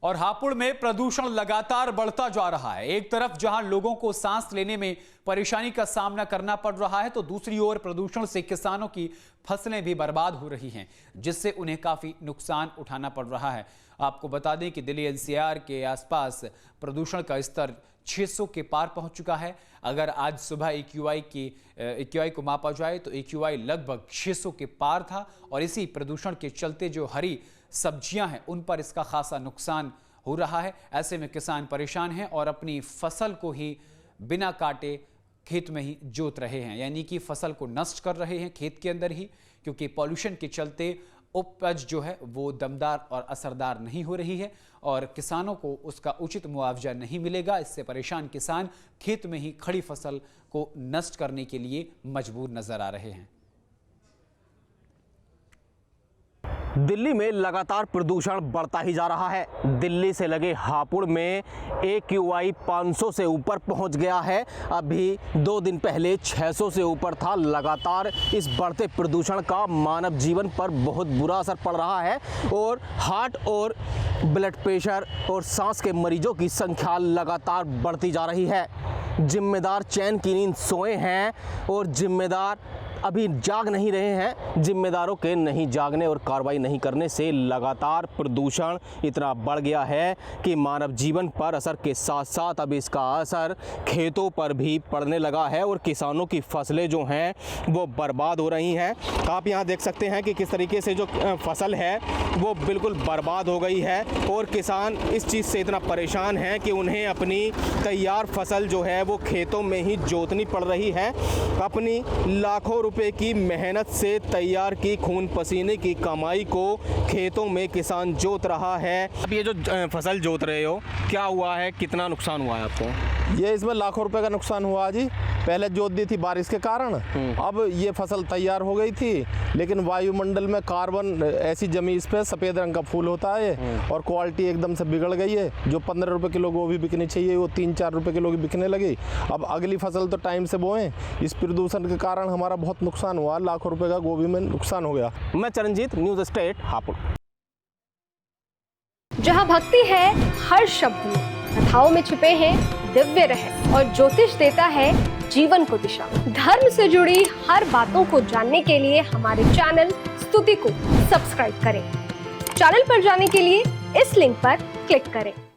और हापुड़ में प्रदूषण लगातार बढ़ता जा रहा है। एक तरफ जहां लोगों को सांस लेने में परेशानी का सामना करना पड़ रहा है, तो दूसरी ओर प्रदूषण से किसानों की फसलें भी बर्बाद हो रही हैं, जिससे उन्हें काफी नुकसान उठाना पड़ रहा है। आपको बता दें कि दिल्ली एनसीआर के आसपास प्रदूषण का स्तर 600 के पार पहुंच चुका है। अगर आज सुबह एक्यूआई को मापा जाए तो एक्यूआई लगभग 600 के पार था, और इसी प्रदूषण के चलते जो हरी सब्जियां हैं उन पर इसका खासा नुकसान हो रहा है। ऐसे में किसान परेशान हैं और अपनी फसल को ही बिना काटे खेत में ही जोत रहे हैं, यानी कि फसल को नष्ट कर रहे हैं खेत के अंदर ही, क्योंकि पॉल्यूशन के चलते उपज जो है वो दमदार और असरदार नहीं हो रही है और किसानों को उसका उचित मुआवजा नहीं मिलेगा। इससे परेशान किसान खेत में ही खड़ी फसल को नष्ट करने के लिए मजबूर नजर आ रहे हैं। दिल्ली में लगातार प्रदूषण बढ़ता ही जा रहा है। दिल्ली से लगे हापुड़ में एक्यूआई 500 से ऊपर पहुंच गया है। अभी 2 दिन पहले 600 से ऊपर था। लगातार इस बढ़ते प्रदूषण का मानव जीवन पर बहुत बुरा असर पड़ रहा है और हार्ट और ब्लड प्रेशर और सांस के मरीजों की संख्या लगातार बढ़ती जा रही है। जिम्मेदार चैन की नींद सोए हैं और जिम्मेदार अभी जाग नहीं रहे हैं। जिम्मेदारों के नहीं जागने और कार्रवाई नहीं करने से लगातार प्रदूषण इतना बढ़ गया है कि मानव जीवन पर असर के साथ साथ अब इसका असर खेतों पर भी पड़ने लगा है और किसानों की फसलें जो हैं वो बर्बाद हो रही हैं। आप यहाँ देख सकते हैं कि किस तरीके से जो फसल है वो बिल्कुल बर्बाद हो गई है और किसान इस चीज़ से इतना परेशान हैं कि उन्हें अपनी तैयार फसल जो है वो खेतों में ही जोतनी पड़ रही है। अपनी लाखों रुपए की मेहनत से तैयार की खून पसीने की कमाई को खेतों में किसान जोत रहा है। अब ये जो फसल जोत रहे हो, क्या हुआ है, कितना नुकसान हुआ है आपको? ये इसमें लाखों रुपए का नुकसान हुआ जी। पहले जोत दी थी बारिश के कारण, अब ये फसल तैयार हो गई थी, लेकिन वायुमंडल में कार्बन ऐसी जमी इस पे सफ़ेद रंग का फूल होता है और क्वालिटी एकदम से बिगड़ गई है। जो 15 रुपए किलो वो भी बिकनी चाहिए वो 3-4 रुपए किलो की बिकने लगी। अब अगली फसल तो टाइम से बोएं। इस प्रदूषण के कारण हमारा बहुत नुकसान हुआ, लाखों रुपए का गोभी में नुकसान हो गया। मैं चरणजीत, न्यूज़ स्टेट हापुड़। जहाँ भक्ति है हर शब्द में, कथाओं में छुपे हैं दिव्य रहस्य और ज्योतिष देता है जीवन को दिशा। धर्म से जुड़ी हर बातों को जानने के लिए हमारे चैनल स्तुति को सब्सक्राइब करें। चैनल पर जाने के लिए इस लिंक पर क्लिक करें।